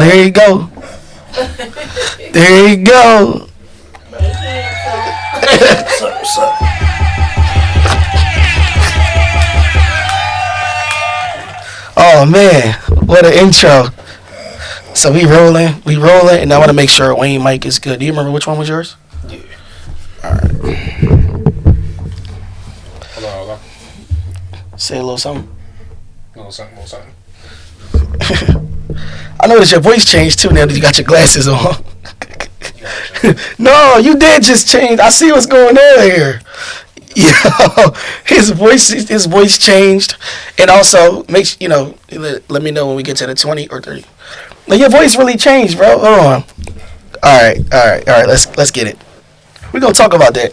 there you go. There you go. What's up? Oh man, what an intro. So we rolling, and I want to make sure Wayne mic is good. Do you remember which one was yours? Yeah. Alright. Hold on. Say a little something. Little something. I noticed your voice changed too now that you got your glasses on. No, you did just change. I see what's going on here. Yo, his voice changed, and also let me know when we get to the 20 or 30. Like, your voice really changed, bro. Hold on. All right. Let's get it. We're gonna talk about that.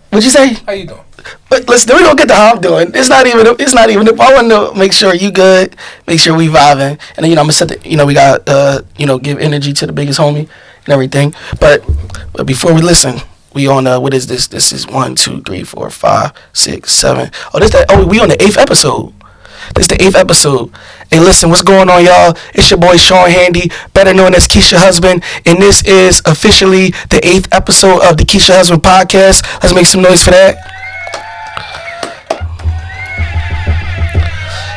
What'd you say? How you doing? But we're gonna get to how I'm doing. It's not even. I want to make sure you good. Make sure we vibing, and then I'm gonna set the. We got give energy to the biggest homie and everything. But before we listen. We on what is this? This is 1, 2, 3, 4, 5, 6, 7. We on the 8th episode. This the 8th episode. Hey, listen, what's going on, y'all? It's your boy Sean Handy, better known as KEISHA'S husband, and this is officially the 8th episode of the KEISHA'S Husband podcast. Let's make some noise for that.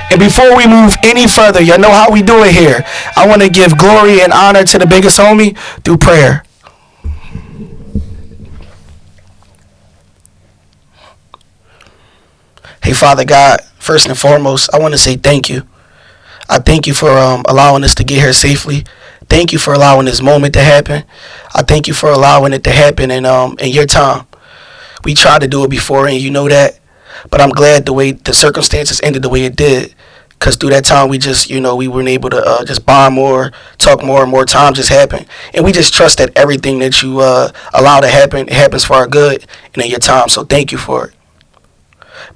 And before we move any further, y'all know how we do it here. I want to give glory and honor to the biggest homie through prayer. Hey, Father God, first and foremost, I want to say thank you. I thank you for allowing us to get here safely. Thank you for allowing this moment to happen. I thank you for allowing it to happen in your time. We tried to do it before, and you know that. But I'm glad the way the circumstances ended the way it did. Because through that time, we just, we weren't able to just bond more, talk more, and more time just happened. And we just trust that everything that you allow to happen, it happens for our good and in your time. So thank you for it.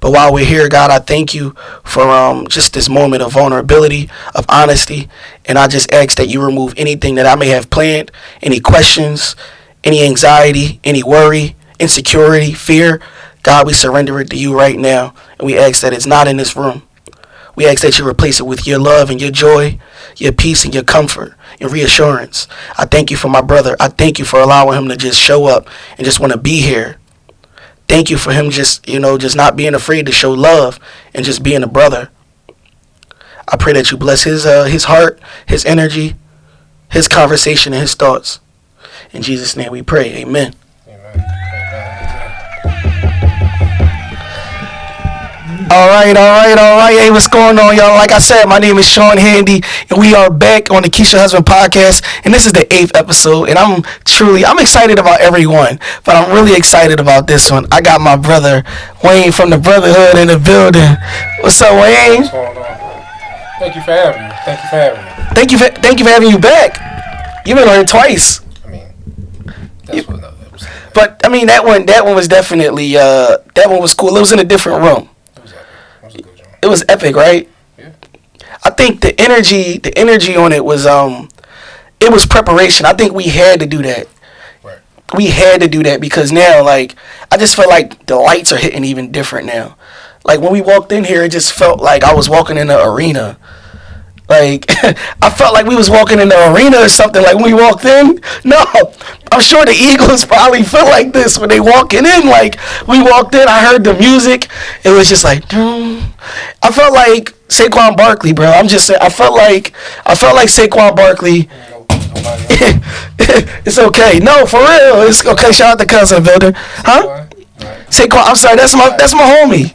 But while we're here, God, I thank you for just this moment of vulnerability, of honesty. And I just ask that you remove anything that I may have planned, any questions, any anxiety, any worry, insecurity, fear. God, we surrender it to you right now. And we ask that it's not in this room. We ask that you replace it with your love and your joy, your peace and your comfort and reassurance. I thank you for my brother. I thank you for allowing him to just show up and just want to be here. Thank you for him just not being afraid to show love and just being a brother. I pray that you bless his heart, his energy, his conversation, and his thoughts. In Jesus' name we pray. Amen. Amen. All right. Hey, what's going on, y'all? Like I said, my name is Sean Handy, and we are back on the KEISHA'S Husband podcast, and this is the 8th episode, and I'm excited about every one, but I'm really excited about this one. I got my brother, Wayne, from the Brotherhood in the building. What's up, Wayne? What's going on? Thank you for having me. Thank you for having you back. You've been on here twice. I mean, that's what another episode. But, I mean, that one was definitely, that one was cool. It was in a different room. It was epic, right? Yeah. I think the energy on it was preparation. I think we had to do that. Right. We had to do that because now, like, I just feel like the lights are hitting even different now. Like, when we walked in here, it just felt like I was walking in the arena. Like, I felt like we was walking in the arena or something. Like, when we walked in, no, I'm sure the Eagles probably feel like this when they walking in. Like, we walked in, I heard the music. It was just like, I felt like Saquon Barkley, bro. I'm just saying, I felt like Saquon Barkley. It's okay. No, for real. It's okay. Shout out to Cousin Builder. Huh? Saquon, I'm sorry, that's my homie.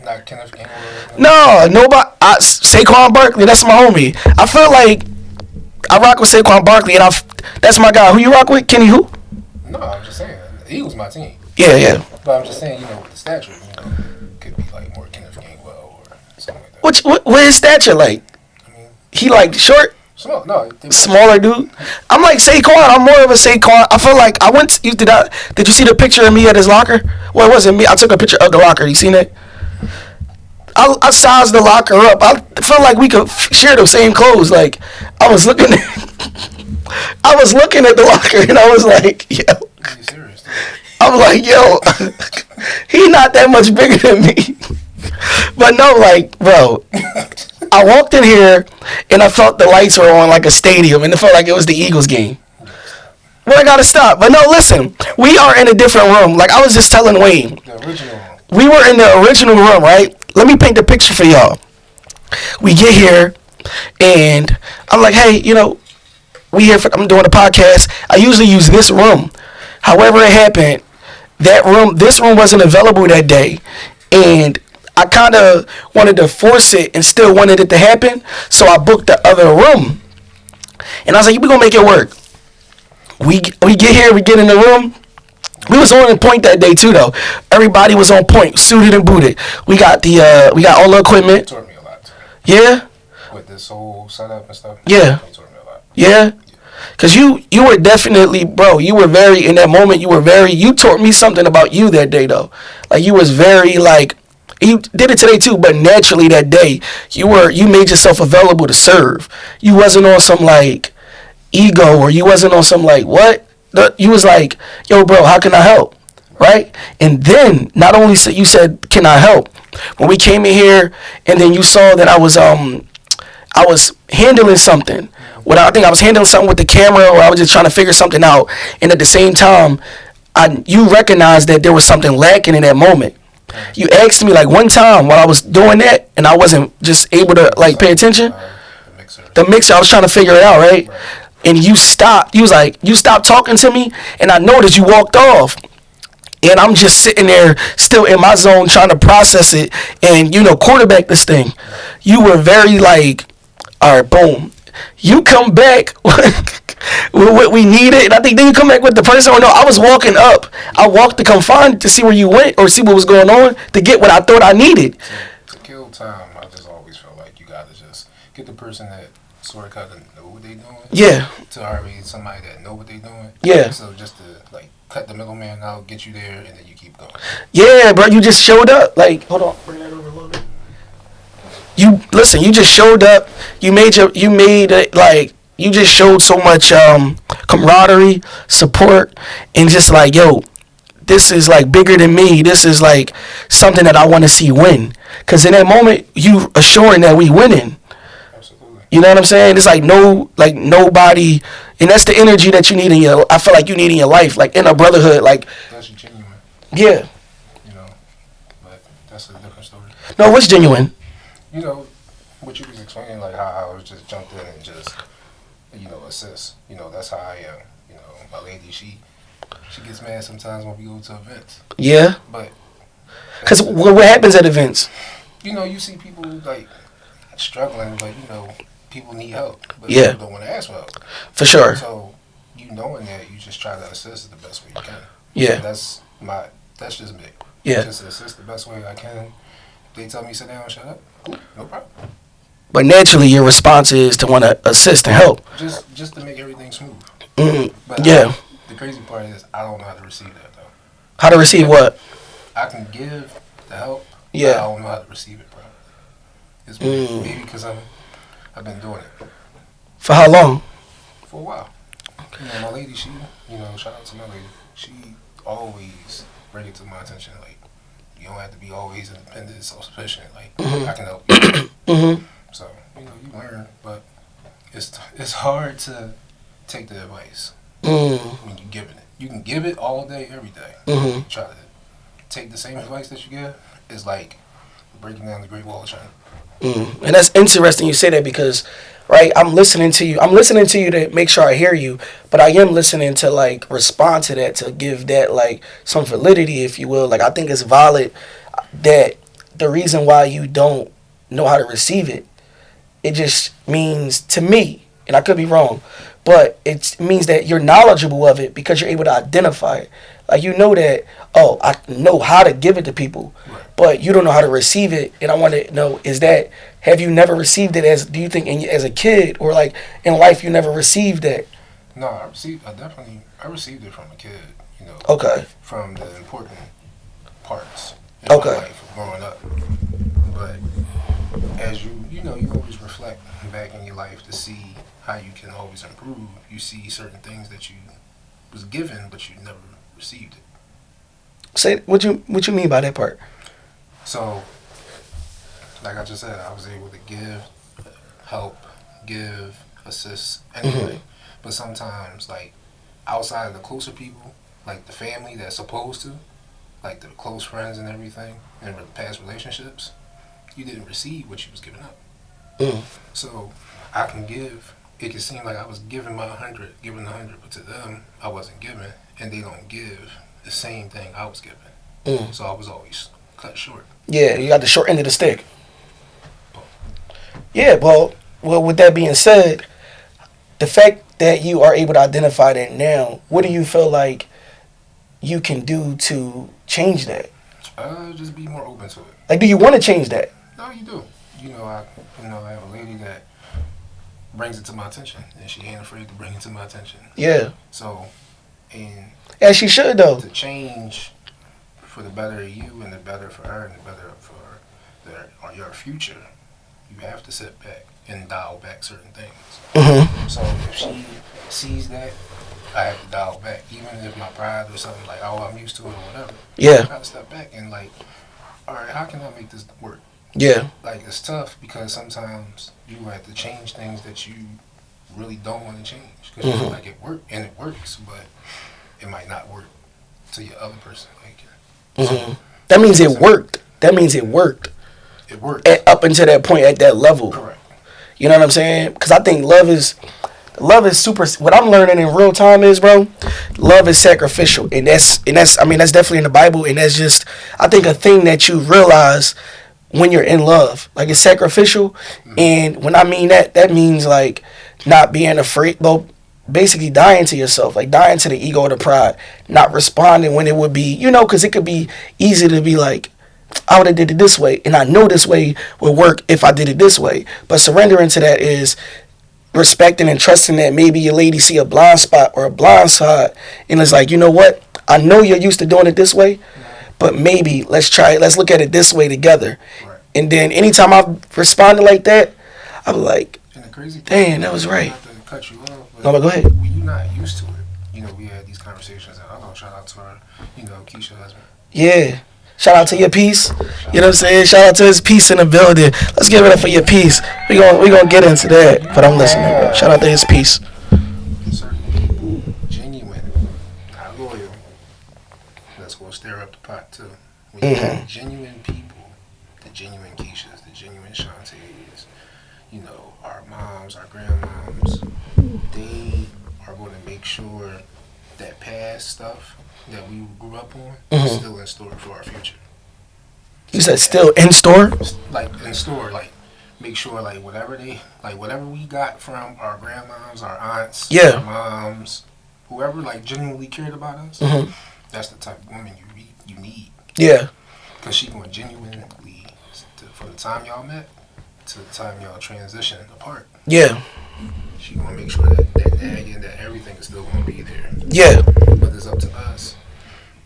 No, nobody. Saquon Barkley, that's my homie. I feel like I rock with Saquon Barkley, and that's my guy. Who you rock with? Kenny who? No, I'm just saying. He was my team. Yeah. But I'm just saying, with the stature, could be like more Kenneth Gainwell or something like that. What his stature like? I mean, he like short? Small, no. Smaller dude? I'm like Saquon. I'm more of a Saquon. I feel like did you see the picture of me at his locker? Well, it wasn't me. I took a picture of the locker. You seen it? I sized the locker up. I felt like we could share the same clothes. Like, I was looking at the locker, and I was like, yo. Are you serious? I'm like, yo, he not that much bigger than me. But no, like, bro, I walked in here and I felt the lights were on like a stadium, and it felt like it was the Eagles game. Well, I gotta stop. But no, listen. We are in a different room. Like I was just telling Wayne. The original room. We were in the original room, right? Let me paint the picture for y'all. We get here, and I'm like, hey, I'm doing a podcast. I usually use this room. However, it happened, this room wasn't available that day, and I kind of wanted to force it and still wanted it to happen, so I booked the other room. And I was like, we're gonna make it work. We get here, we get in the room. We was on point that day too, though. Everybody was on point, suited and booted. We got all the equipment. You taught me a lot too. Yeah. With this whole setup and stuff. Yeah. You taught me a lot. Yeah. Cause you were definitely, bro. You were very in that moment. You taught me something about you that day, though. Like you was very like. You did it today too, but naturally that day you made yourself available to serve. You wasn't on some like ego, or you wasn't on some like what. You was like, yo, bro, how can I help? Right? And then not only you said, can I help? When we came in here, and then you saw that I was handling something. I think I was handling something with the camera, or I was just trying to figure something out. And at the same time, you recognized that there was something lacking in that moment. You asked me like one time while I was doing that, and I wasn't just able to like pay attention. The mixer, I was trying to figure it out, right? And you stopped. You was like, you stopped talking to me, and I noticed you walked off. And I'm just sitting there still in my zone trying to process it and, quarterback this thing. You were very like, all right, boom. You come back with what we needed. And I think then you come back with the person. No, I was walking up. I walked to come find to see where you went or see what was going on to get what I thought I needed. To kill time, I just always felt like you got to just get the person that sort of kind of know what they doing. Yeah. To already somebody that know what they doing. Yeah. So just to like cut the middleman out, get you there, and then you keep going. Yeah, bro, you just showed up. Like, hold on, bring that over a little bit. You just showed up. You just showed so much camaraderie, support, and just like, yo, this is like bigger than me. This is like something that I want to see win. Cause in that moment, you assuring that we winning. You know what I'm saying? It's like nobody, and that's the energy that you need I feel like you need in your life, like in a brotherhood, like. That's genuine. Yeah. But that's a different story. No, what's genuine? What you was explaining, like how I was just jumped in and just, assist. That's how I am. My lady, she gets mad sometimes when we go to events. Yeah. But. Cause what happens at events? You see people like struggling, but people need help, but yeah. People don't want to ask for help. For sure. So, knowing that, you just try to assist the best way you can. Yeah. That's just me. Yeah. Just assist the best way I can. They tell me sit down, shut up. Cool, no problem. But naturally, your response is to want to assist and help. Just to make everything smooth. But yeah. The crazy part is I don't know how to receive that though. How to receive what? I can give the help. Yeah. But I don't know how to receive it, bro. It's maybe because I've been doing it. For how long? For a while. My lady, she, shout out to my lady. She always bring it to my attention. Like, you don't have to be always independent, self-sufficient. Like, I can help you. So, you learn, but it's hard to take the advice when you're giving it. You can give it all day, every day. You try to take the same advice that you give. It's like breaking down the Great Wall of China. And that's interesting you say that because, right, I'm listening to you to make sure I hear you, but I am listening to, like, respond to that, to give that, like, some validity, if you will. Like, I think it's valid that the reason why you don't know how to receive it, it just means, to me, and I could be wrong, but it means that you're knowledgeable of it because you're able to identify it. Like, you know that, oh, I know how to give it to people, but you don't know how to receive it. And I want to know, have you never received it do you think as a kid or like in life you never received that? No, I received it from a kid, Okay. From the important parts in my life of growing up. But as you always reflect back in your life to see how you can always improve. You see certain things that you was given, but you never received it. Say what you mean by that part? So, like I just said, I was able to give help, give, assist, anything. But sometimes, like, outside of the closer people, like the family that's supposed to, like the close friends and everything, and past relationships, you didn't receive what you was giving up. So I can give. It can seem like I was giving my 100, giving 100, but to them I wasn't giving, and they don't give the same thing I was giving. So I was always cut short. Yeah, you got the short end of the stick. Yeah, well, with that being said, the fact that you are able to identify that now, what do you feel like you can do to change that? Just be more open to it. Like, do you want to change that? No, you do. I have a lady that brings it to my attention, and she ain't afraid to bring it to my attention. Yeah. So, and as she should though. To change for the better of you and the better for her and the better for your future, you have to sit back and dial back certain things. So if she sees that, I have to dial back, even if my pride or something like, oh, I'm used to it or whatever. Yeah. I gotta step back and like, all right, how can I make this work? Yeah. Like, it's tough because sometimes you have to change things that you really don't want to change because you feel like it works, and it works, but it might not work to your other person. Like, so, that means it worked. That means it worked. It worked up until that point, at that level. Correct. You know what I'm saying? Because I think love is super. What I'm learning in real time is, bro, love is sacrificial, and that's I mean, that's definitely in the Bible, and that's just, I think, a thing that you realize when you're in love. Like, it's sacrificial, and when I mean that means like not being afraid, well, basically dying to yourself, like dying to the ego or the pride, not responding when it would be, because it could be easy to be like, I would have did it this way, and I know this way would work if I did it this way. But surrendering to that is respecting and trusting that maybe your lady see a blind spot or a blind side, and it's like, you know what? I know you're used to doing it this way, but maybe let's try it. Let's look at it this way together. Right. And then anytime I've responded like that, I'm like, damn, that was right. Not to cut you off, but no, but go ahead. When you're not used to it, we had these conversations. Shout out to our, KEISHA'S husband. Yeah. Shout out to your piece. You know what I'm saying? Shout out to his piece in the building. Let's give it up for your piece. We gonna get into that, but I'm listening, bro. Shout out to his piece. Certain people, genuine, not loyal. That's gonna stir up the pot too. When you have genuine people, the genuine KEISHA'S, the genuine Shantae's, our moms, our grandmoms, they are going to make sure that past stuff that we grew up on is still in store for our future. You said still in store? Like, in store, like, make sure, like, whatever we got from our grandmoms, our aunts, our moms, whoever, like, genuinely cared about us, that's the type of woman you need. Yeah. Because she going to genuinely, from the time y'all met to the time y'all transition apart. Yeah. She going to make sure that nagging, that everything is still going to be there. Yeah. But it's up to us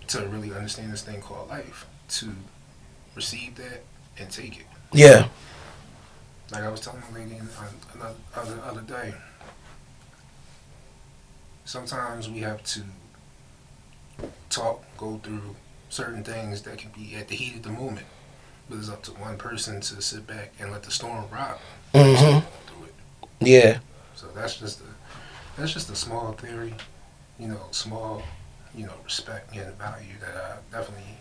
to really understand this thing called life, to receive that and take it. Yeah. Like I was telling my lady the other day, sometimes we have to go through certain things that can be at the heat of the moment, but it's up to one person to sit back and let the storm rock. Through it. Yeah. So that's just a small theory, small, respect and value that I definitely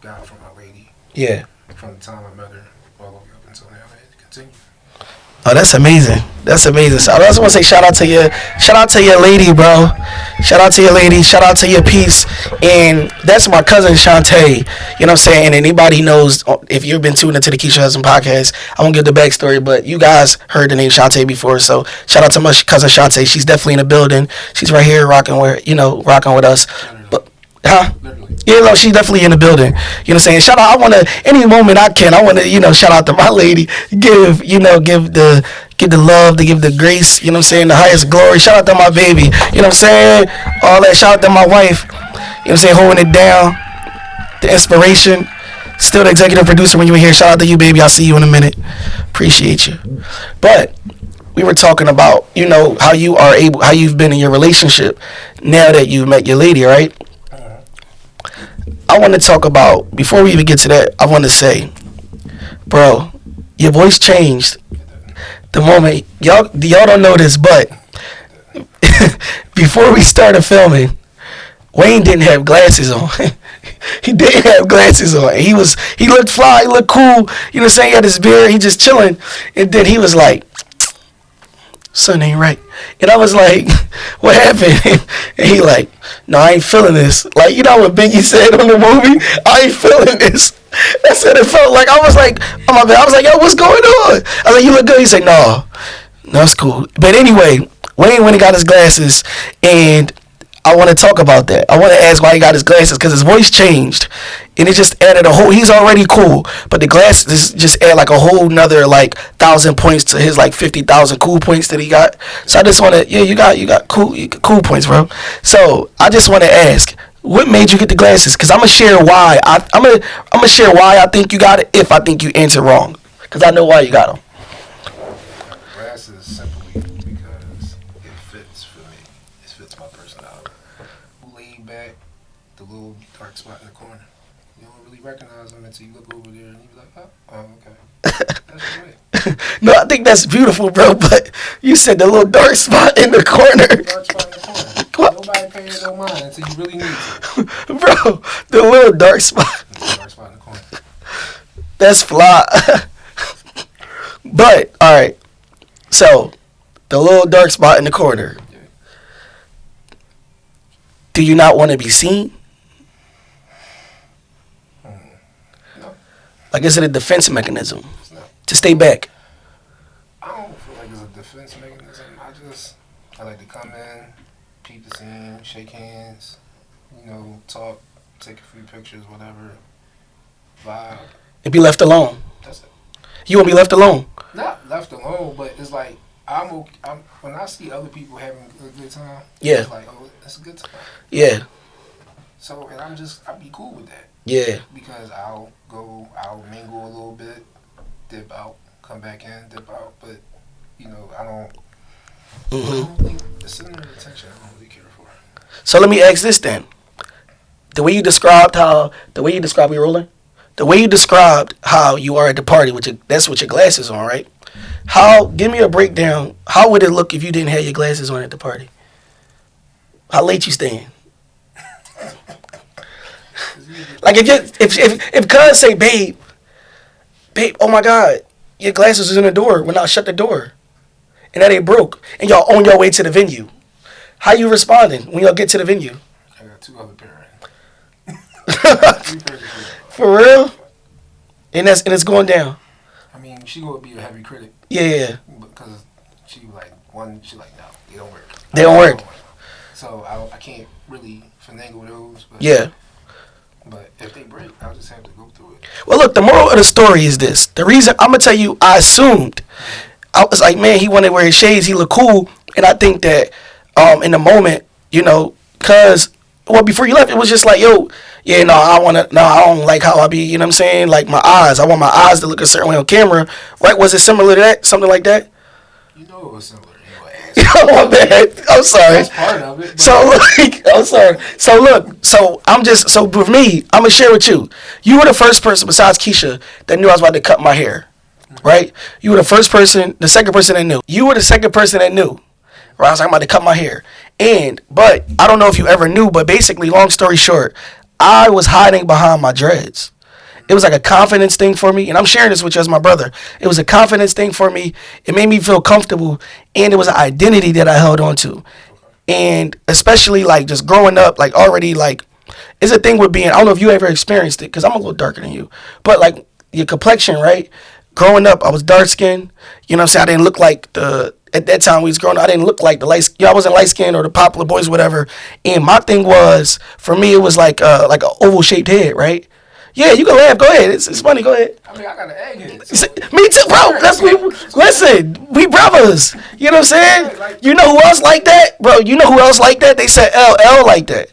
got from my lady. Yeah. From the time I met her all the way up until now, and it continues. Oh, that's amazing. That's amazing. So I just want to say shout out to your lady, bro. Shout out to your lady. Shout out to your piece. And that's my cousin Shantae. You know what I'm saying? And anybody knows, if you've been tuned into the KEISHA'S podcast, I won't give the backstory, but you guys heard the name Shantae before. So shout out to my cousin Shantae. She's definitely in the building. She's right here rocking with us. But yeah, no, she's definitely in the building. You know what I'm saying? Shout out, any moment I want to, shout out to my lady, give the love, to give the grace, you know what I'm saying, the highest glory. Shout out to my baby, you know what I'm saying? All that. Shout out to my wife, you know what I'm saying, holding it down, the inspiration. Still the executive producer when you were here. Shout out to you, baby. I'll see you in a minute. Appreciate you. But we were talking about, how you've been in your relationship now that you've met your lady, right? I want to talk about, before we even get to that, I want to say, bro, your voice changed. the moment y'all don't know this, but before we started filming, Wayne didn't have glasses on. He didn't have glasses on. He looked fly, he looked cool. You know what I'm saying? He had his beard, he just chilling. And then he was like, "Son ain't right." And I was like, "What happened?" And he like, "No, I ain't feeling this." Like, you know what Biggie said on the movie? "I ain't feeling this." That's what it felt like. I was like, oh my bad. I was like, "Yo, what's going on?" I was like, "You look good." He said, no, it's cool. But anyway, Wayne went and got his glasses, and I want to talk about that. I want to ask why he got his glasses, because his voice changed, and it just added a whole. He's already cool, but the glasses just add like a whole nother like 1,000 points to his like 50,000 cool points that he got. So I just want to, you got cool points, bro. So I just want to ask, what made you get the glasses? Because I'm gonna share why. I'm gonna share why I think you got it. If I think you answer wrong, because I know why you got them. Glasses simply because it fits for me. It fits my personality. Laid back, the little dark spot in the corner. You don't really recognize them until you look over there and you be like, oh okay. That's me. No, I think that's beautiful, bro. But you said the little dark spot in the corner. Dark spot in the corner. Nobody pays no mind until you really need to. Bro, the little dark spot. Dark spot in the corner. That's fly. But, alright. So, the little dark spot in the corner. Yeah. Do you not want to be seen? No, Like, is it a defense mechanism it's not. to stay back? I don't feel like it's a defense mechanism. I like to come in, peep the scene, shake hands, talk, take a few pictures, whatever, vibe. And be left alone? That's it. You won't be left alone? Not left alone, but it's like I'm when I see other people having a good time. Yeah. It's like, oh, it's a good time. Yeah. So, and I'd be cool with that. Yeah. Because I'll mingle a little bit, dip out, come back in, dip out, but I don't think the center of attention I don't really care for. So let me ask this then. The way you described you rolling? The way you described how you are at the party that's with your glasses on, right? Give me a breakdown. How would it look if you didn't have your glasses on at the party? How late you staying? Like if cuz say, babe, oh my God, your glasses is in the door when I shut the door, and that ain't broke, and y'all on your way to the venue. How you responding when y'all get to the venue? I got 2 other parents. 3 parents. For real? And it's going down. I mean, she gonna be a heavy critic. Yeah. Because she like no, they don't work. They don't work. So I can't really finagle those. But, Yeah. But if they break, I'll just have to go through it. Well, look, the moral of the story is this. The reason, I'm going to tell you, I assumed. I was like, man, he wanted to wear his shades. He looked cool. And I think that in the moment, because, before you left, it was just like, yo, yeah, I don't like how I be, you know what I'm saying? Like my eyes. I want my eyes to look a certain way on camera. Right? Was it similar to that? Something like that? It was similar. Oh, man. I'm sorry. That's part of it. So, I'm sorry. So, look. So with me, I'm going to share with you. You were the first person besides Keisha that knew I was about to cut my hair. Right? You were the second person that knew. You were the second person that knew. Right? I was like, I'm about to cut my hair. But I don't know if you ever knew, but basically, long story short, I was hiding behind my dreads. It was like a confidence thing for me, and I'm sharing this with you as my brother. It was a confidence thing for me. It made me feel comfortable, and it was an identity that I held on to. And especially, like, just growing up, like, already, like, it's a thing with being, I don't know if you ever experienced it, because I'm a little darker than you, but, like, your complexion, right? Growing up, I was dark-skinned. You know what I'm saying? I didn't look like at that time we was growing up, I didn't look like I wasn't light-skinned or the popular boys, whatever. And my thing was, for me, it was like an oval-shaped head, right? Yeah, you can laugh. Go ahead. It's funny. Go ahead. I mean, I got an egghead. So. Me too, bro. Listen, we brothers. You know what I'm saying? You know who else like that? Bro, you know who else like that? They said LL like that.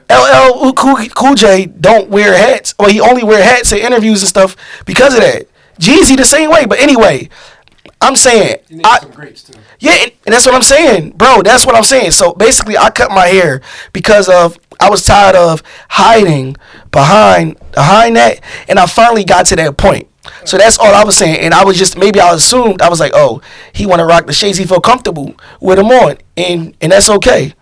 Yeah. LL Cool J don't wear hats. Or he only wear hats in interviews and stuff because of that. Jeezy the same way. But anyway, I'm saying. You need some grapes, too. Yeah, and that's what I'm saying. Bro, that's what I'm saying. So basically, I cut my hair because I was tired of hiding behind that, and I finally got to that point. So that's all I was saying. And I was just, maybe I assumed, I was like, oh, he want to rock the shades. He feel comfortable with them on. And that's okay.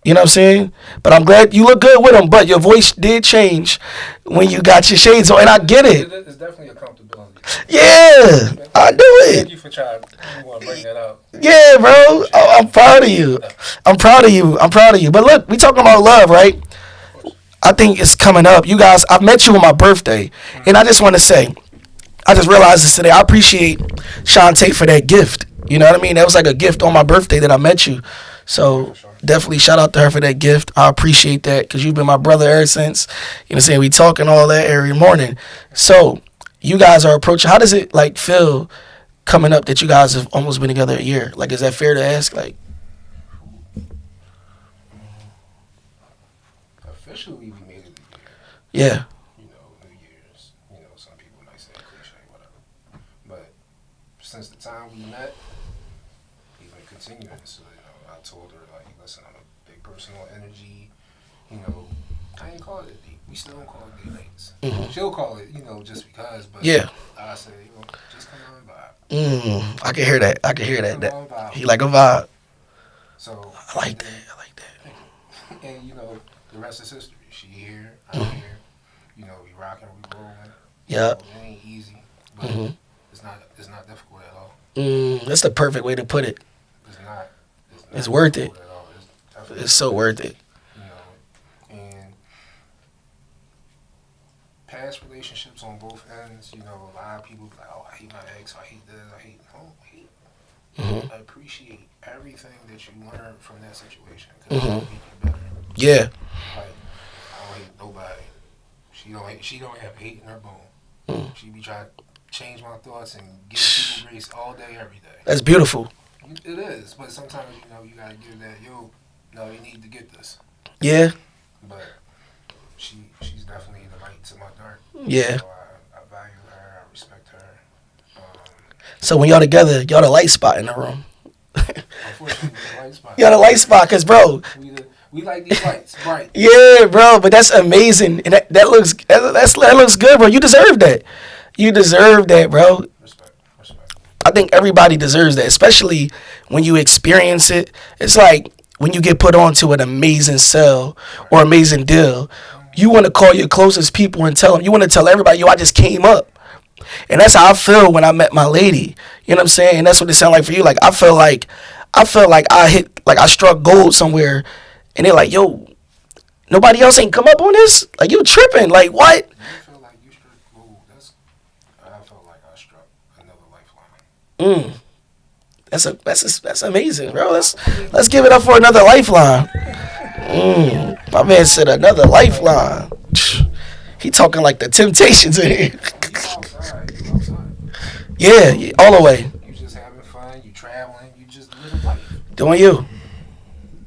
You know what I'm saying? But I'm glad you look good with them. But your voice did change when you got your shades on. And I get it. It's definitely a comfortability. Yeah, I do Thank it. you for trying. You want to bring that up. Yeah, bro. I'm proud of you. I'm proud of you. I'm proud of you. But look, we talking about love, right? Of course. I think it's coming up. You guys, I met you on my birthday. And I just want to say, I just realized this today. I appreciate Shantae for that gift. You know what I mean? That was like a gift on my birthday that I met you. Yeah, So for sure. definitely shout out to her for that gift. I appreciate that because you've been my brother ever since. You know what I'm saying? We talking all that every morning. So you guys are approaching. How does it like feel coming up that you guys have almost been together a year? Like, is that fair to ask? Like, Officially, we made it a year. yeah. You know, New Year's. You know, some people might say cliche, whatever. But since the time we met, we've been continuing. So, you know, I told her, like, listen, I'm a big personal energy. You know, I ain't call it a date. We still don't call it date nights. She'll call it, you know, just because. But Yeah. I say, you know, just come on by. I can hear that. I can hear that. Come on by. He like a vibe. So I like that. I like that. and you know, the rest is history. She here, I'm here. You know, we rocking, we rolling. Yeah. You know, it ain't easy, but it's not difficult at all. That's the perfect way to put it. It's not. It's worth it. At all. It's definitely It's so worth it. You know, and past relationships on both ends. You know, a lot of people be like, oh, I hate my ex. I hate this. I hate. I appreciate everything that you learned from that situation because it'll make you better. Yeah. Like, I don't hate nobody. She don't have hate in her bone. She be trying to change my thoughts and give people grace all day, every day. That's beautiful. It is, but sometimes you know you gotta give that. No, you need to get this. Yeah. But she's definitely the light to my dark. Yeah. So I value her. I respect her. So when y'all together, y'all the light spot in the room. Unfortunately, the light spot. Y'all the light spot, cause bro. We like these lights bright. Yeah, bro. But that's amazing, and that looks good, bro. You deserve that. You deserve that, bro. Respect. I think everybody deserves that, especially when you experience it. It's like when you get put onto an amazing sell or amazing deal. You want to call your closest people and tell them. You want to tell everybody, yo, I just came up. And that's how I feel when I met my lady. You know what I'm saying? And that's what it sound like for you. Like I feel like I hit, like I struck gold somewhere, and they're like, yo, nobody else ain't come up on this. Like you tripping? Like what? You feel like you struck gold. I felt like I struck another lifeline. That's amazing, bro. Let's give it up for another lifeline. My man said another lifeline. He talking like the Temptations in here. You outside. Yeah, all the way. You just having fun. You traveling. You just living life. Doing you.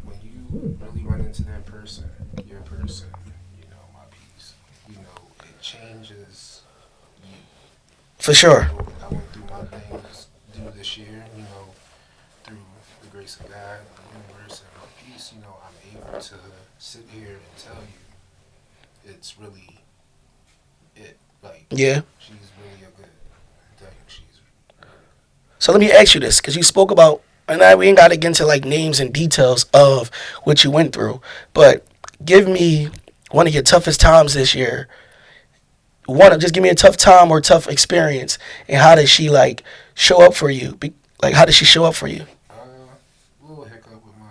When you really run into that person, your person, you know, my piece, you know, it changes you. For sure. I went through my things through this year, you know, through the grace of God and the universe and my peace, you know, I'm able to sit here and tell you it's really it. Like, Yeah. she's really a good thing. She's really So let me ask you this, because you spoke about, and we ain't got to get into like names and details of what you went through, but give me one of your toughest times this year. Just give me a tough time or tough experience, and how did she like show up for you? Like, how did she show up for you? a little hiccup with my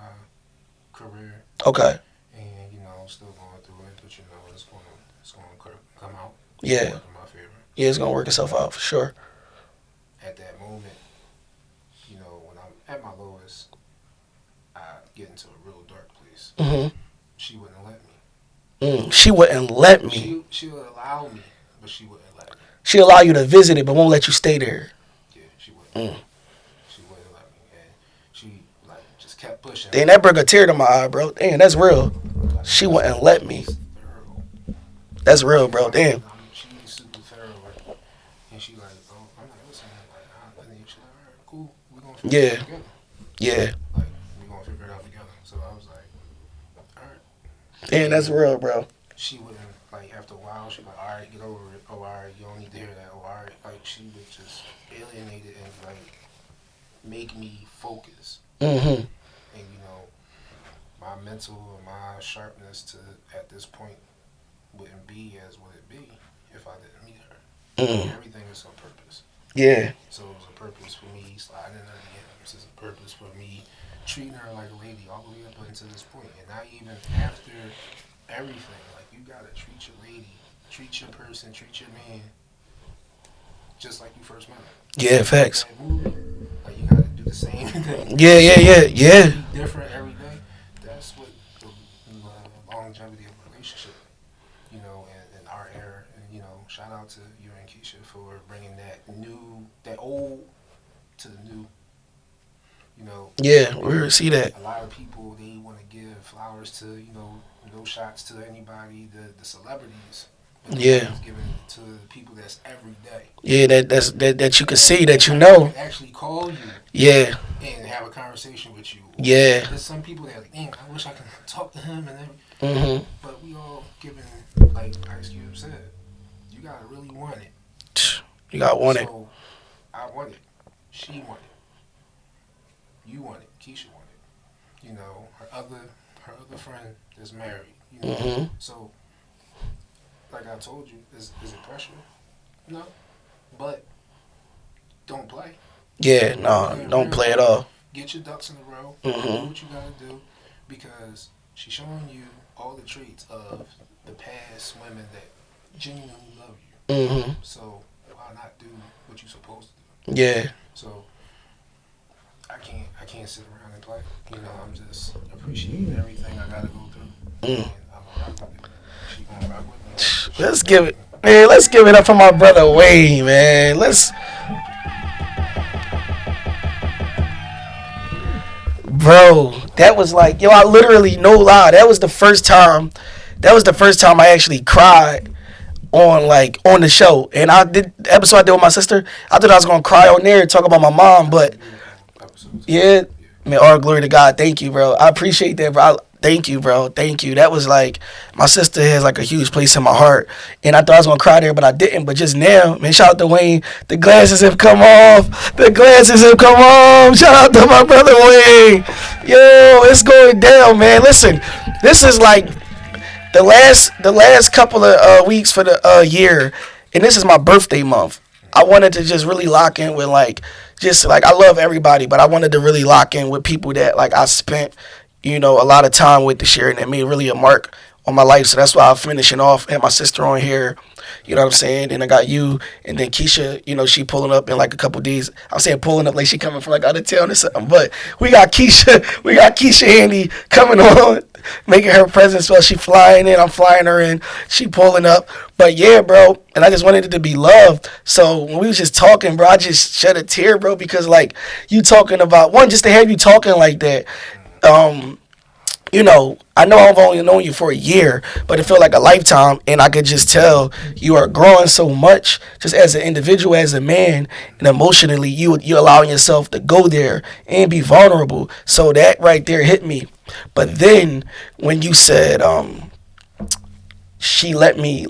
career. Okay. And, you know, I'm still going through it, but, you know, it's going to come out. Yeah. Work in my favor. Yeah, it's gonna work itself out for sure. At that moment, you know, when I'm at my lowest, I get into a real dark place. She wouldn't let me. She wouldn't let me. She would allow me, but she wouldn't let me. She allow you to visit it, but won't let you stay there. Yeah, she wouldn't. She wouldn't let me, and she like just kept pushing. Damn, that brought a tear to my eye, bro. Damn, that's real. She wouldn't let me. That's real, bro. Damn. She's super thorough, and she like, oh, I'm like, listen, like, I think she's like, all right, cool, we're gonna figure it out together. Yeah. Like, we're gonna figure it out together. So I was like, all right. Damn, that's real, bro. she wouldn't, like, after a while, she'd be like, all right, get over it. Oh, all right, you don't need to hear that. Oh, all right. Like, she would just alienate it and, like, make me focus. Mm-hmm. And, my mental and my sharpness to, at this point, wouldn't be as would it be if I didn't meet her. Mm. Everything is on purpose. Yeah. So it was a purpose for me sliding in her DMs. It's a purpose for me treating her like a lady all the way up until this point. And not even after everything. Like, you gotta treat your lady, treat your person, treat your man just like you first met him. Yeah, facts. That movie, like, you gotta do the same thing. Yeah. Be different every day. That's what the longevity of a relationship, in our era. And, shout out to you and Keisha for bringing that old to the new. Yeah, we see that. A lot of people, they want to give flowers to, no shots to anybody, the celebrities. But Yeah. Giving it to the people that's every day. Yeah, that you can see, that you Can know. actually call you. Yeah. And have a conversation with you. Yeah. There's some people that are like, dang, I wish I could talk to him and everything. Mm-hmm. But we all giving, like Ice Cube said, you gotta really want it. You got want it. So I want it. She want it. You want it. Keisha want it. Her other friend is married. Mm-hmm. So, like I told you, is it pressure? No. But don't play. Yeah, no, don't play at all. Get your ducks in a row. Mm-hmm. Do what you gotta do, because she's showing you all the traits of the past women that genuinely love you. Mm-hmm. So why not do what you're supposed to do? Yeah. So I can't sit around and play. I'm just appreciating everything I gotta go through. Mm. And I'm gonna rock with it. She gonna rock with me. Let's give it up for my brother Wayne, man. Bro, that was like, yo, I literally, no lie, that was the first time I actually cried on the show. And I did the episode I did with my sister. I thought I was gonna cry on there and talk about my mom, but yeah, man, all glory to God. Thank you, bro. I appreciate that, bro. Thank you, bro. Thank you. That was like, my sister has like a huge place in my heart. And I thought I was going to cry there, but I didn't. But just now, man, shout out to Wayne. The glasses have come off. Shout out to my brother Wayne. Yo, it's going down, man. Listen, this is like the last couple of weeks for the year. And this is my birthday month. I wanted to just really lock in with I love everybody, but I wanted to really lock in with people that like I spent, a lot of time with this year, and it made really a mark on my life. So that's why I'm finishing off. I had my sister on here, you know what I'm saying? Then I got you, and then Keisha, she pulling up in like a couple days. I'm saying pulling up like she coming from like out of town or something. But we got Keisha Handy coming on, making her presence while she flying in. I'm flying her in. She pulling up. But yeah, bro, and I just wanted it to be loved. So when we was just talking, bro, I just shed a tear, bro, because like you talking about one, just to have you talking like that. I know I've only known you for a year, but it felt like a lifetime, and I could just tell you are growing so much, just as an individual, as a man, and emotionally, you're allowing yourself to go there and be vulnerable. So that right there hit me. But then when you said, she let me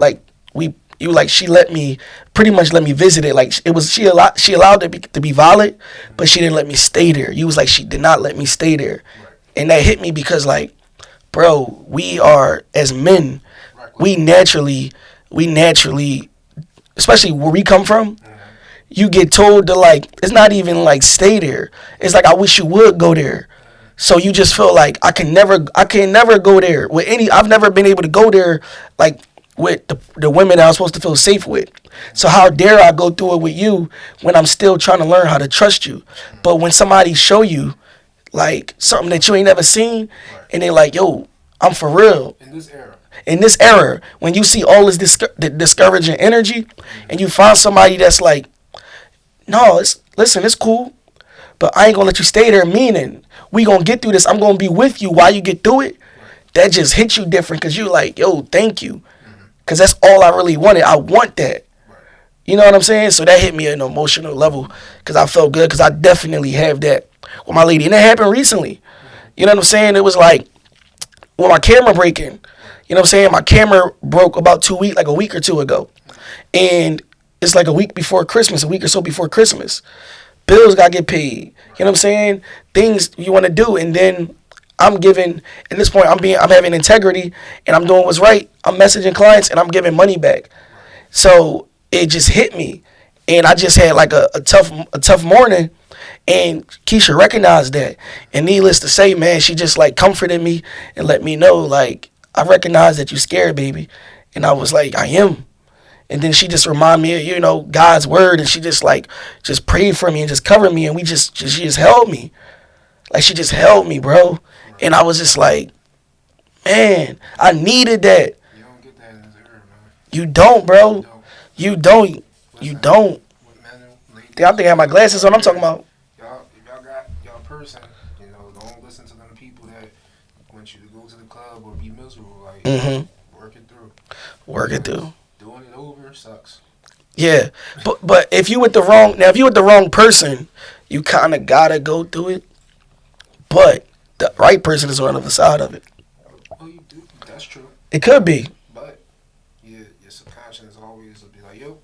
pretty much let me visit it. Like it was, she allowed it to be valid, but she didn't let me stay there. You was like, she did not let me stay there, and that hit me because like, bro, we are as men, we naturally, especially where we come from, you get told to like, it's not even like stay there. It's like I wish you would go there. So you just feel like I can never go there with any. I've never been able to go there like with the women that I'm supposed to feel safe with. So how dare I go through it with you when I'm still trying to learn how to trust you? But when somebody show you like something that you ain't never seen, and they like, yo, I'm for real. In this era, when you see all this discouraging energy, and you find somebody that's like, no, it's cool, but I ain't gonna let you stay there, meaning we gonna get through this. I'm gonna be with you while you get through it. That just hits you different because you like, yo, thank you. Because that's all I really wanted. I want that. You know what I'm saying? So that hit me at an emotional level because I felt good because I definitely have that with my lady. And that happened recently. You know what I'm saying? It was like, with my camera breaking, you You know what I'm saying? My camera broke about like a week or two ago. And it's like a week before Christmas, a week or so before Christmas. Bills got to get paid. You know what I'm saying? Things you want to do. And then I'm giving, at this point, I'm having integrity and I'm doing what's right. I'm messaging clients and I'm giving money back. So it just hit me. And I just had like a tough morning. And Keisha recognized that. And needless to say, man, she just like comforted me and let me know, like, I recognize that you scared, baby. And I was like, I am. And then she just reminded me of, God's word. And she just like, just prayed for me and just covered me. And she just held me. Like, she just held me, bro. And I was just like, man, I needed that. You don't get that in this era, man. You don't, bro. You don't. You don't. I think I have my glasses on. I'm talking about. If y'all got y'all person, don't listen to them people that want you to go to the club or be miserable. Like, work it through. Work it through. Doing it over sucks. Yeah, but if you with the wrong person, you kind of gotta go through it. But the right person is on the other side of it. Oh, you do. That's true. It could be. But your subconscious always will be like, yo,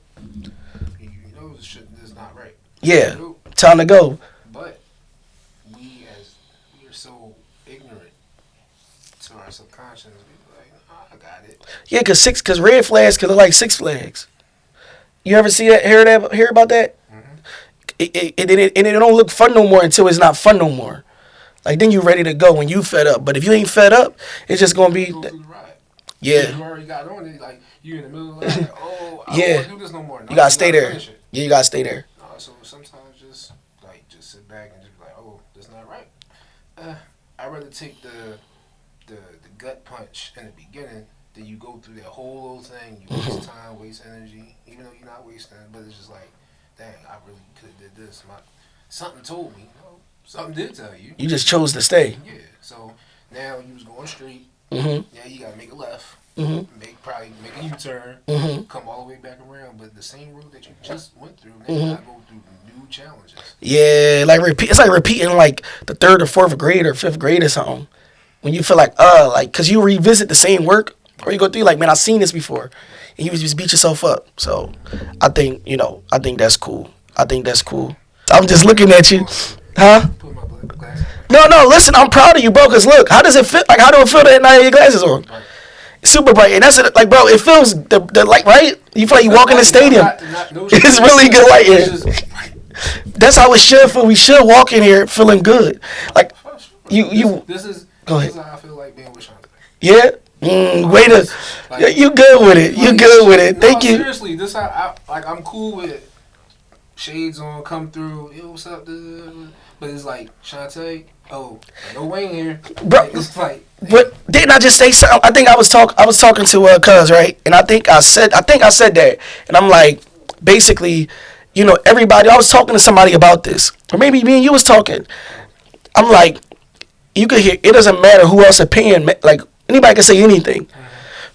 you know this shit is not right. Yeah, time to go. But we are so ignorant to our subconscious. We be like, I got it. Yeah, cause red flags could look like Six Flags. You ever see that? Hear about that? It don't look fun no more until it's not fun no more. Like, then you ready to go when you fed up. But if you ain't fed up, it's just gonna be. Go through the ride. Yeah. You already got on it. Like, you in the middle of like, oh, I yeah. don't want to do this no more. No, you gotta stay there. Yeah, you gotta stay there. So sometimes just sit back and just be like, oh, that's not right. I'd rather take the gut punch in the beginning than you go through that whole little thing. You waste time, waste energy, even though you're not wasting it. But it's just like, dang, I really could have did this. Something told me. Something did tell you. You just chose to stay. Yeah. So now you was going straight. Yeah, you gotta make a left. Probably make a U-turn. Come all the way back around. But the same road that you just went through, now you gotta go through new challenges. Yeah, like it's like repeating like the 3rd or 4th grade or 5th grade or something. When you feel like cause you revisit the same work or you go through like, man, I've seen this before, and you just beat yourself up. So I think that's cool. I'm just looking at you. Huh? No, listen, I'm proud of you, bro, because look, how does it feel? Like, how do it feel that night have your glasses on? Right. Super bright. And that's it, like, bro, it feels, the light, right? You feel like you walk in the stadium. It's really good light here. That's how it should feel. We should walk in here feeling good. Like, This is go ahead. This is how I feel like being with Shante. Yeah? Way to, like, you good with it. You good with it. Thank you. Seriously, this how I'm cool with shades on, come through, yo, what's up, but it's like, Shante, oh, no Wayne here. Bro, like, it's like, but didn't I just say something? I think I was talking to Cuz, right? And I think I said that. And I'm like, basically, everybody, I was talking to somebody about this. Or maybe me and you was talking. I'm like, you could hear, it doesn't matter who else opinion, like, anybody can say anything.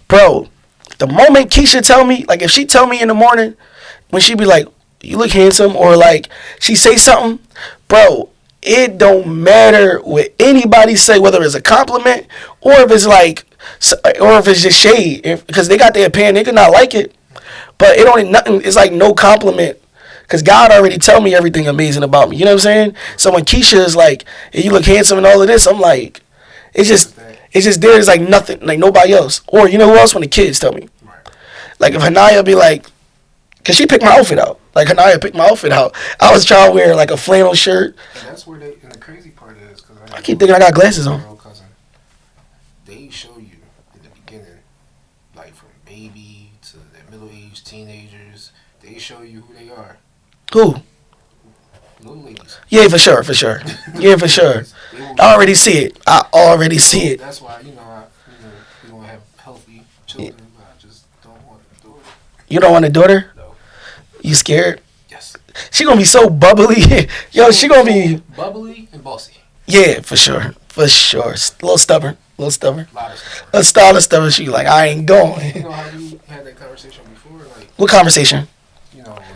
Bro, the moment Keisha tell me, like, if she tell me in the morning, when she be like, you look handsome, or like she say something, bro, it don't matter what anybody say, whether it's a compliment or if it's like, or if it's just shade, because they got their opinion, they could not like it, but it only nothing. It's like no compliment, because God already tell me everything amazing about me. You know what I'm saying? So when Keisha is like, hey, you look handsome and all of this, I'm like, it's just there. It's like nothing, like nobody else. Or you know who else? When the kids tell me, like if Hanaya be like, cause she picked my outfit out. Like, Hanaya picked my outfit out. I was trying to wear, like, a flannel shirt. And that's where and the crazy part is, because I keep thinking I got glasses on. Cousin, they show you in the beginning, like, from baby to their middle-aged teenagers, they show you who they are. Who? Little ladies. Yeah, for sure. Yeah, for sure. I already see it. That's why, we want to have healthy children, but I just don't want a daughter. You don't want a daughter? No. You scared? Yes. She gonna be so bubbly. Yo, she gonna be bubbly and bossy. Yeah, for sure. A little stubborn. A lot of stubborn. She like, I ain't going. You know how we had that conversation before? Like, what conversation?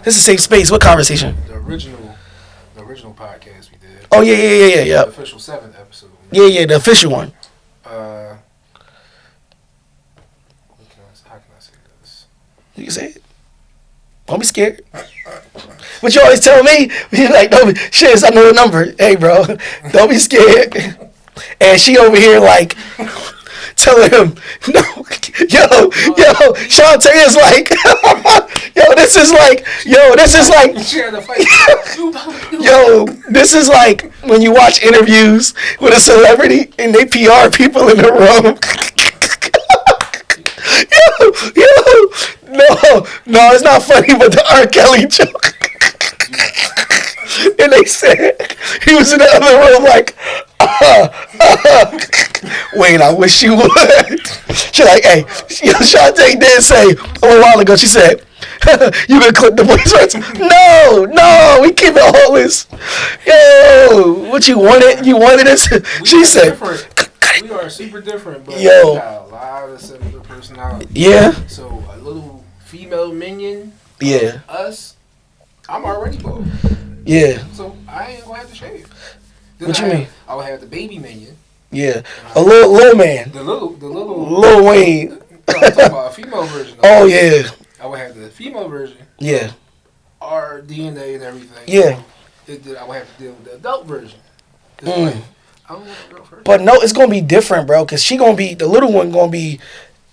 This is a safe space. What conversation? The original podcast we did. Oh yeah. The official 7th episode. Yeah, the official one. You can say it. Don't be scared. But you always tell me, you like, don't be, shit, I know the number. Hey, bro, don't be scared. And she over here like telling him, no, Shantae is like, this is like, this is like when you watch interviews with a celebrity and they PR people in the room. No, it's not funny, but the R. Kelly joke. And they said he was in the other room like, wait, I wish you would. She like, hey, Shantae did say a while ago, she said, you gonna clip the voice words? No, we keep it homeless. Yo, what you wanted? You wanted us? She said, we are super different, but yo, we got a lot of similar personalities. Yeah. So a little female minion. Yeah. Us. I'm already bald. Yeah. So I ain't gonna have to shave. What you mean? I would have the baby minion. Yeah. A little man. The little Lil Wayne. No, I'm talking about a female version. Oh yeah. I would have the female version. Yeah. Our DNA and everything. Yeah. I would have to deal with the adult version. Mm. I don't want to go first. But no, it's gonna be different, bro. Cause she gonna be the little one. Gonna be,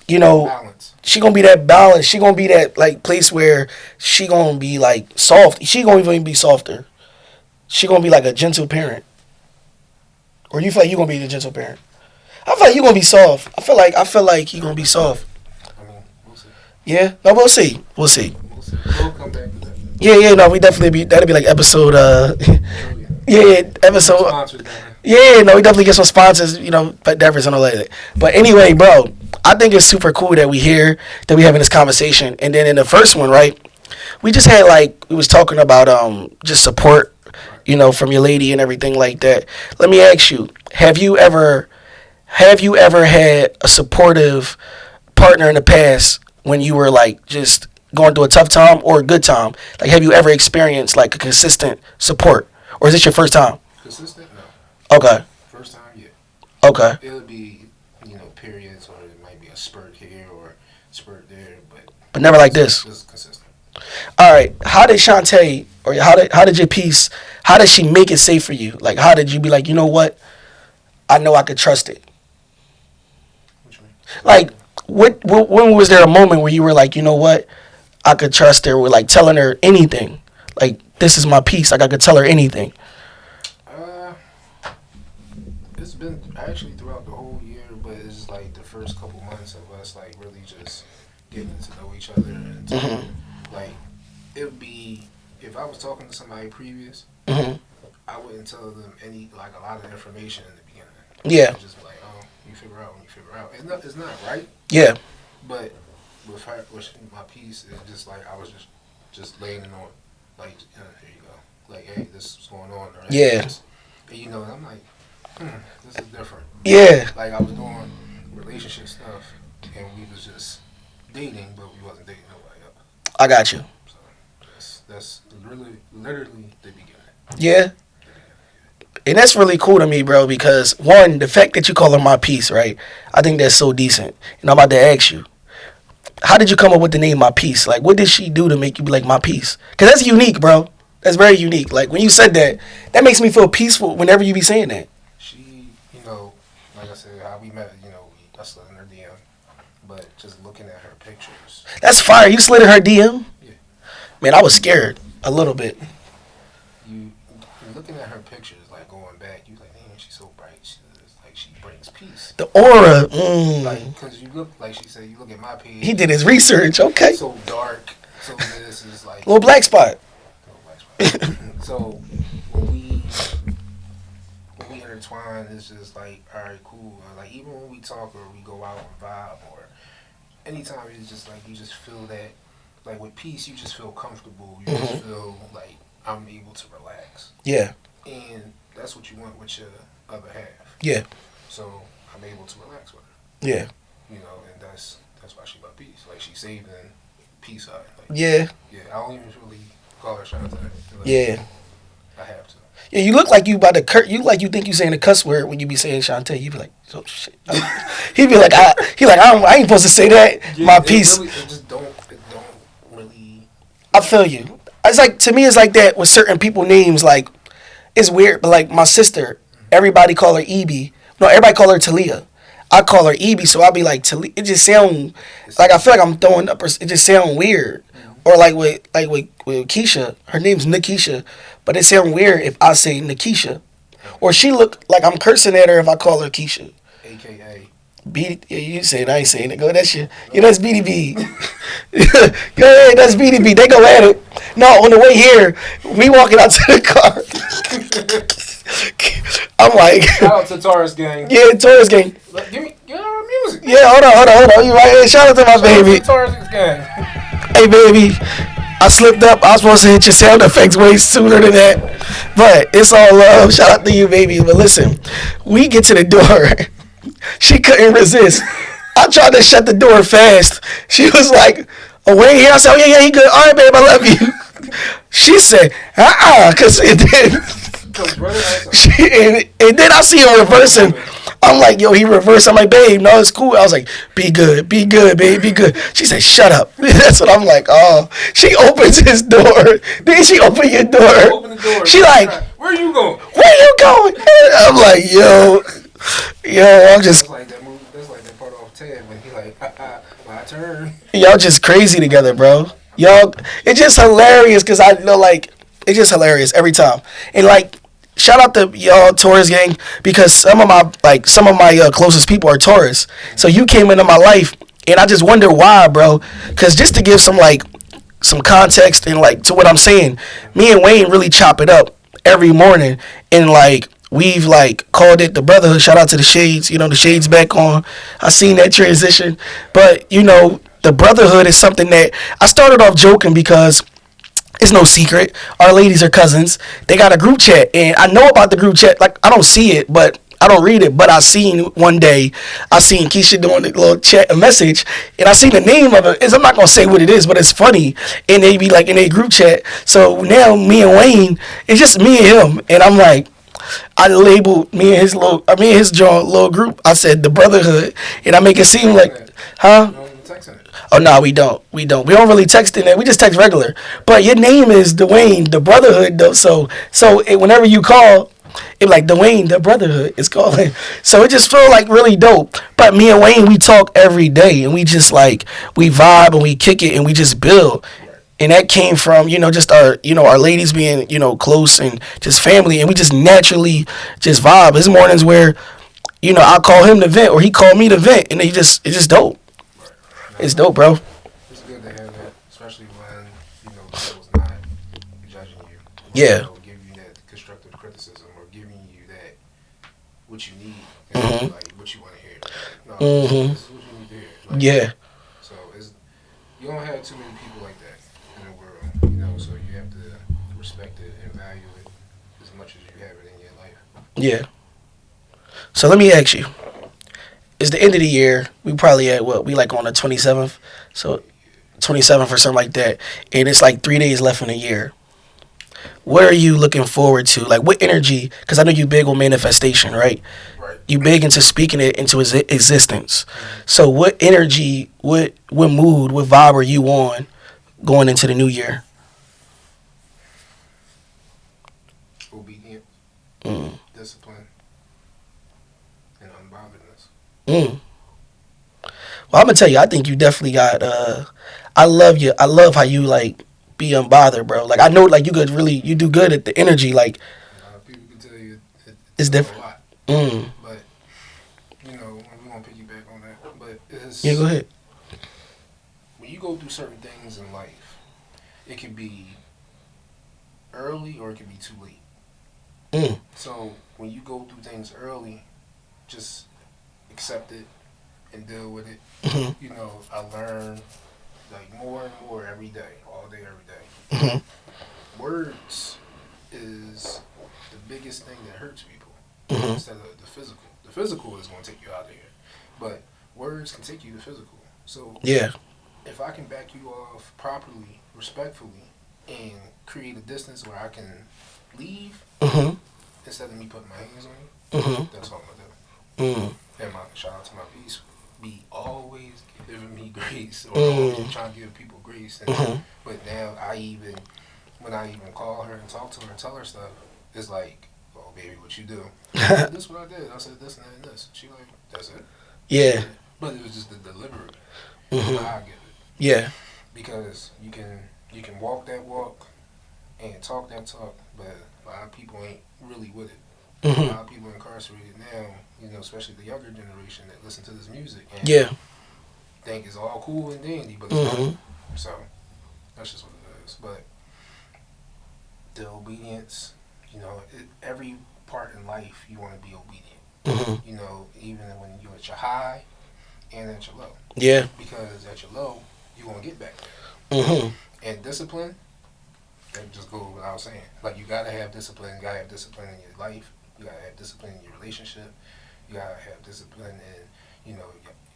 Balance. She gonna be that balance. She gonna be that like place where she gonna be like soft. She gonna even be softer. She gonna be like a gentle parent. Or you feel like you gonna be the gentle parent? I feel like you gonna be soft. I feel like you gonna be soft. I mean, we'll see. Yeah. No, we'll see. We'll come back to that. Yeah. No, we definitely that'll be like episode. Episode. Yeah, no, we definitely get some sponsors, but Devers and all that. But anyway, bro, I think it's super cool that we here, that we having this conversation. And then in the first one, right, we just had we was talking about just support, from your lady and everything like that. Let me ask you, have you ever had a supportive partner in the past when you were like just going through a tough time or a good time? Like, have you ever experienced like a consistent support, or is this your first time? Consistent? No. Okay. First time, yeah. Okay. It would be, periods, or it might be a spurt here or a spurt there, but never like this. This is consistent. All right. How did Shantae, or how did your piece, how did she make it safe for you? Like, how did you be like, you know what? I know I could trust it. What you mean? Like, when was there a moment where you were like, you know what? I could trust her with like telling her anything. Like, this is my piece. Like, I could tell her anything. It's been actually throughout the whole year, but it's like the first couple months of us like really just getting to know each other, and like it would be if I was talking to somebody previous, I wouldn't tell them a lot of information in the beginning. Yeah. I'd just be like, oh, you figure out. It's not right. Yeah. But with her, with my piece, it's just like I was just laying it on, like, here you go, like, hey, this is going on. Right? Yeah. And I'm like, this is different. Yeah. Like, I was doing relationship stuff, and we was just dating, but we wasn't dating nobody else. I got you. So that's literally the beginning. Yeah. And that's really cool to me, bro, because one, the fact that you call her my piece, right? I think that's so decent. And I'm about to ask you, how did you come up with the name My Piece? Like, what did she do to make you be like My Piece? Because that's unique, bro. That's very unique. Like, when you said that, that makes me feel peaceful whenever you be saying that. She, like I said, how we met, I slid in her DM. But just looking at her pictures. That's fire. You slid in her DM? Yeah. Man, I was scared a little bit. You looking at her pictures, like, going back, you like, man, she's so bright. She brings peace. The aura. Like, because you look, like she said, you look at my page. He did his research. Okay. So dark. So this is like. Little black spot. So when we intertwine, it's just like, all right, cool. Like, even when we talk or we go out and vibe, or anytime, it's just like you just feel that, like, with peace, you just feel comfortable. You just feel like I'm able to relax. Yeah. And that's what you want with your other half. Yeah. So I'm able to relax with her. Yeah. And that's why she about peace. Like, she saving peace out. Like, Yeah. Yeah, I don't even really call her Shantae. Like, Yeah. I have to. Yeah, you look like you about to you like you think you saying a cuss word when you be saying Shantae. You be like, oh shit. He be like, I ain't supposed to say that. Yeah, My piece. Really, it just don't I feel you. It's like to me, it's like that with certain people names. Like it's weird, but like my sister, everybody call her Eb. No, everybody call her Talia. I call her Eb, so I'll be like Talia. It just sound like I feel like I'm throwing up. It just sound weird. Or like with Keisha, her name's Nikisha, but it sound weird if I say Nikisha. Or she look like I'm cursing at her if I call her Keisha. AKA. Yeah, you say it, I ain't saying it. Go, that's your, yeah, that's BDB. Go ahead, that's BDB. They go at it. No, on the way here, we walking out to the car. I'm like, Shout out to Taurus gang. yeah, Taurus gang. Give her music. Yeah, hold on. You right here. Shout out to my baby. Shout out to Taurus gang. Hey, baby. I slipped up. I was supposed to hit your sound effects way sooner than that. But it's all love. Shout out to you, baby. But listen, we get to the door. She couldn't resist. I tried to shut the door fast. She was like, oh, wait here. I said, oh, yeah, he good. All right, babe, I love you. She said, because it did. And then I see her reversing. I'm like, yo, he reversed. I'm like, babe, no, it's cool. I was like, be good, babe, be good. She said, shut up. That's what I'm like, oh. She opens his door. Then she open your door. Open the door. She like, where you going? Where you going? I'm like, yo, I'm just. That's like that movie. That's like that part off Ted when he like, my turn. Y'all just crazy together, bro. Y'all, it's just hilarious because I know, like, it's just hilarious every time. And like, shout out to y'all Taurus gang because some of my closest people are Taurus. So you came into my life, and I just wonder why, bro. Because just to give some context and like to what I'm saying, me and Wayne really chop it up every morning, and like we've like called it the brotherhood. Shout out to the Shades. You know, the Shades back on. I seen that transition, but you know, the brotherhood is something that I started off joking because it's no secret. Our ladies are cousins. They got a group chat, and I know about the group chat. Like, I don't see it, but I don't read it. But I seen one day, I seen Keisha doing the little chat, a message, and I seen the name of it. I'm not gonna say what it is, but it's funny. And they be like in a group chat. So now me and Wayne, it's just me and him, and I'm like, I labeled me and his joint little group. I said the brotherhood, and I make it seem like, huh? Oh no, we don't. We don't really text in there. We just text regular. But your name is Dwayne, the brotherhood though. So whenever you call, it like Dwayne, the brotherhood is calling. So it just feel like really dope. But me and Wayne, we talk every day, and we just like we vibe and we kick it and we just build. And that came from, just our ladies being, close and just family, and we just naturally just vibe. There's mornings where, I call him to vent or he call me to vent, and it's just dope. It's dope, bro. It's good to have that, especially when, people's not judging you. Yeah. Giving you that constructive criticism or giving you that, what you need, like, what you want to hear. No, this is what you need to hear. Like, yeah. So, you don't have too many people like that in the world, so you have to respect it and value it as much as you have it in your life. Yeah. So let me ask you. It's the end of the year. We probably at we like on the 27th. So 27th or something like that. And it's like 3 days left in the year. What are you looking forward to? Like what energy? Because I know you big on manifestation, right? Right. You big into speaking it into existence. So what energy, what mood, what vibe are you on going into the new year? Obedience, discipline, and unbotheredness. Well, I'm gonna tell you, I think you definitely got. I love you. I love how you like be unbothered, bro. Like I know, like you do good at the energy. Like people can tell you it's different. A lot. But we won't piggyback on that. But Yeah, go ahead. When you go through certain things in life, it can be early or it can be too late. So when you go through things early, just accept it and deal with it. I learn like more and more every day, all day, every day. Words is the biggest thing that hurts people instead of the physical. The physical is going to take you out of here, but words can take you to physical. So yeah, if I can back you off properly, respectfully, and create a distance where I can leave instead of me putting my hands on you, that's all I'm gonna do. And shout out to my be always giving me grace or Mm. always trying to give people grace. And, Mhm. but now when I even call her and talk to her and tell her stuff, it's like, oh baby, what you do? This is what I did. I said this and that and this. She like, that's it. Yeah. But it was just the delivery. Mhm. How I give it. Yeah. Because you can walk that walk and talk that talk, but a lot of people ain't really with it. A Mhm. lot of people incarcerated now, especially the younger generation that listen to this music and Yeah. think it's all cool and dandy, but it's not. Mhm. So that's just what it is. But the obedience, every part in life you want to be obedient. Mhm. Even when you're at your high and at your low. Yeah. Because at your low, you're going to get back Mhm. there. And discipline, that just goes without saying. Like, you got to have discipline. You got to have discipline in your life. You got to have discipline in your relationship. You got to have discipline in,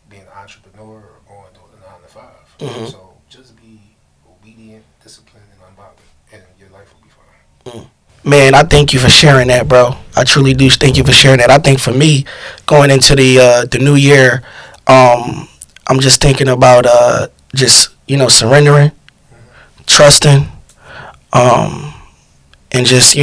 being an entrepreneur or going to the 9 to 5. Mhm. So just be obedient, disciplined, and unbothered, and your life will be fine. Mm. Man, I thank you for sharing that, bro. I truly do thank you for sharing that. I think for me, going into the new year, I'm just thinking about just surrendering, trusting, um, and just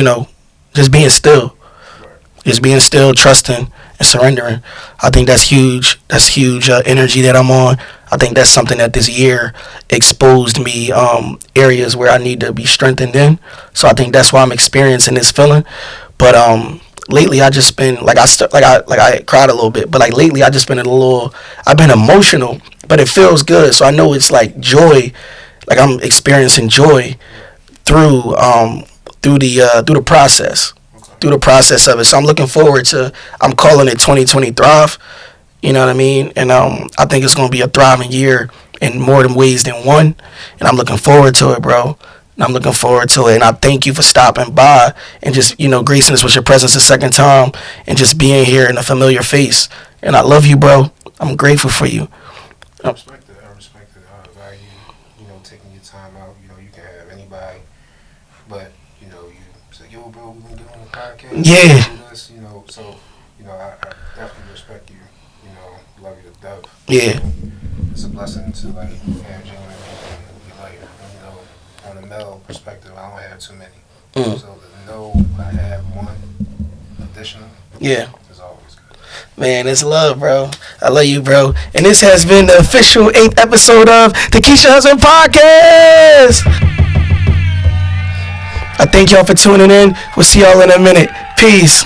being still, Right. just being still, trusting and surrendering. I think that's huge. That's huge energy that I'm on. I think that's something that this year exposed me areas where I need to be strengthened in. So I think that's why I'm experiencing this feeling. But lately I just been like I cried a little bit, but like lately I just been I've been emotional, but it feels good. So I know it's like joy, like I'm experiencing joy Right. through through the process, Okay. through the process of it. So I'm looking forward to. I'm calling it 2020 Thrive. You know what I mean? And I think it's gonna be a thriving year in more than ways than one. And I'm looking forward to it, bro. And I'm looking forward to it. And I thank you for stopping by and just gracing us with your presence a second time and just being here in a familiar face. And I love you, bro. I'm grateful for you. I respect it. I respect it. I value, taking your time out. You can have anybody, but, you say, yo, bro, we gonna get on the podcast. Yeah. Do this, so, I definitely respect you. Love you to death. Yeah. It's a blessing to, like, have genuine people in your life. On a male perspective, I don't have too many. Mm. So to know I have one additional Yeah. is always good. Man, it's love, bro. I love you, bro. And this has been the official 8th episode of the KEISHA'S podcast. I thank y'all for tuning in. We'll see y'all in a minute. Peace.